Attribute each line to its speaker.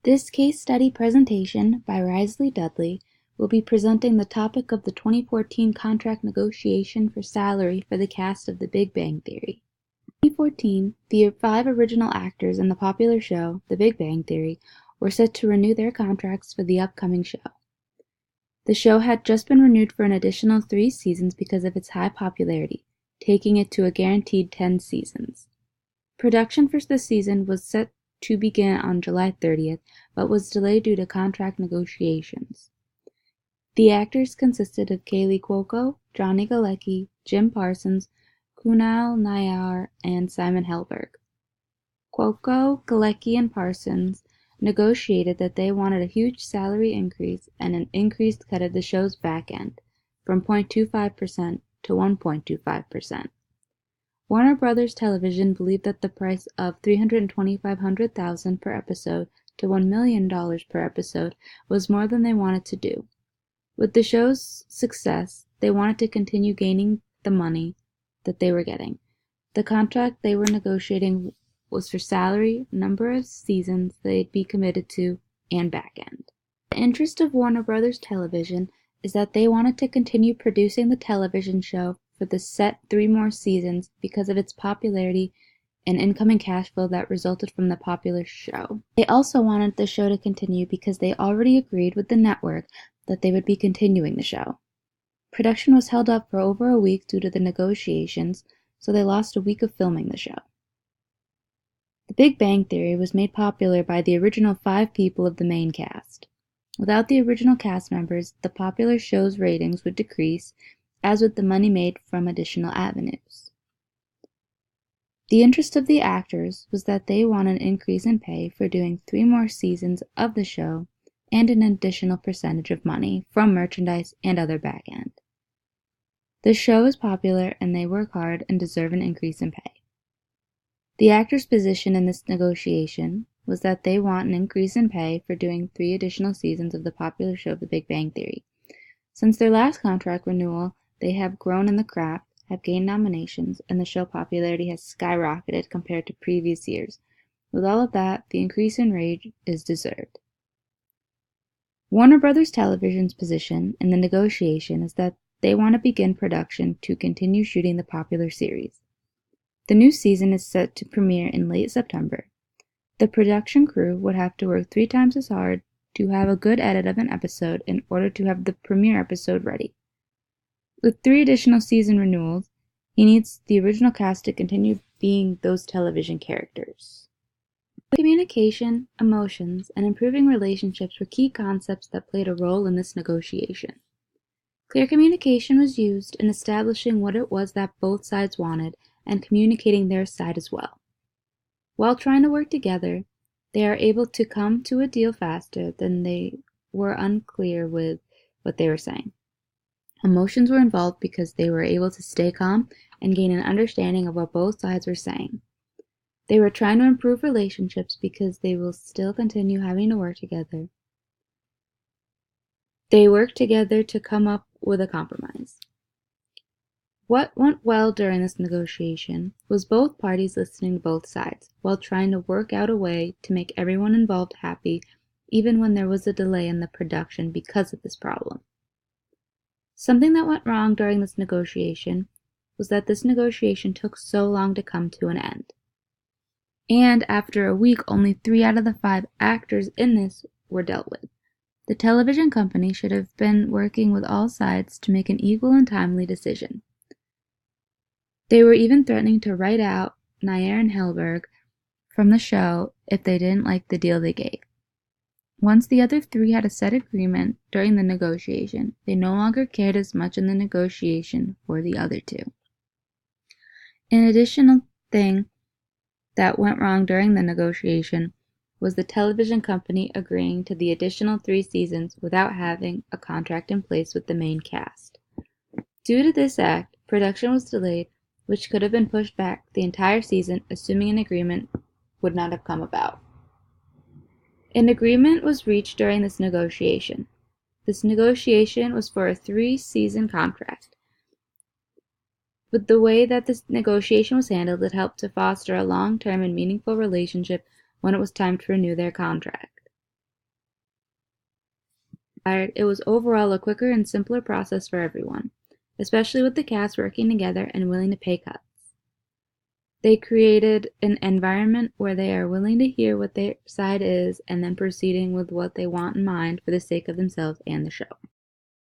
Speaker 1: This case study presentation by Risley Dudley will be presenting the topic of the 2014 contract negotiation for salary for the cast of The Big Bang Theory. In 2014, the 5 original actors in the popular show, The Big Bang Theory, were set to renew their contracts for the upcoming show. The show had just been renewed for an additional 3 seasons because of its high popularity, taking it to a guaranteed 10 seasons. Production for the season was set to begin on July 30th, but was delayed due to contract negotiations. The actors consisted of Kaley Cuoco, Johnny Galecki, Jim Parsons, Kunal Nayyar, and Simon Helberg. Cuoco, Galecki, and Parsons negotiated that they wanted a huge salary increase and an increased cut of the show's back end, from 0.25% to 1.25%. Warner Brothers Television believed that the price of $325,000 per episode to $1 million per episode was more than they wanted to do. With the show's success, they wanted to continue gaining the money that they were getting. The contract they were negotiating was for salary, number of seasons they'd be committed to, and back end. The interest of Warner Brothers Television is that they wanted to continue producing the television show for the set 3 more seasons because of its popularity and incoming cash flow that resulted from the popular show. They also wanted the show to continue because they already agreed with the network that they would be continuing the show. Production was held up for over a week due to the negotiations, so they lost a week of filming the show. The Big Bang Theory was made popular by the original 5 people of the main cast. Without the original cast members, the popular show's ratings would decrease, as would the money made from additional avenues. The interest of the actors was that they want an increase in pay for doing 3 more seasons of the show and an additional percentage of money from merchandise and other back end. The show is popular and they work hard and deserve an increase in pay. The actors' position in this negotiation was that they want an increase in pay for doing 3 additional seasons of the popular show The Big Bang Theory. Since their last contract renewal, they have grown in the craft, have gained nominations, and the show popularity has skyrocketed compared to previous years. With all of that, the increase in wage is deserved. Warner Brothers Television's position in the negotiation is that they want to begin production to continue shooting the popular series. The new season is set to premiere in late September. The production crew would have to work 3 times as hard to have a good edit of an episode in order to have the premiere episode ready. With 3 additional season renewals, he needs the original cast to continue being those television characters. Communication, emotions, and improving relationships were key concepts that played a role in this negotiation. Clear communication was used in establishing what it was that both sides wanted and communicating their side as well. While trying to work together, they are able to come to a deal faster than they were unclear with what they were saying. Emotions were involved because they were able to stay calm and gain an understanding of what both sides were saying. They were trying to improve relationships because they will still continue having to work together. They worked together to come up with a compromise. What went well during this negotiation was both parties listening to both sides, while trying to work out a way to make everyone involved happy, even when there was a delay in the production because of this problem. Something that went wrong during this negotiation was that this negotiation took so long to come to an end. And after a week, only 3 out of the 5 actors in this were dealt with. The television company should have been working with all sides to make an equal and timely decision. They were even threatening to write out Nayyar and Helberg from the show if they didn't like the deal they gave. Once the other 3 had a set agreement during the negotiation, they no longer cared as much in the negotiation for the other 2. An additional thing that went wrong during the negotiation was the television company agreeing to the additional 3 seasons without having a contract in place with the main cast. Due to this act, production was delayed, which could have been pushed back the entire season, assuming an agreement would not have come about. An agreement was reached during this negotiation. This negotiation was for a 3-season contract. With the way that this negotiation was handled, it helped to foster a long-term and meaningful relationship when it was time to renew their contract. It was overall a quicker and simpler process for everyone, especially with the cast working together and willing to pay cuts. They created an environment where they are willing to hear what their side is and then proceeding with what they want in mind for the sake of themselves and the show.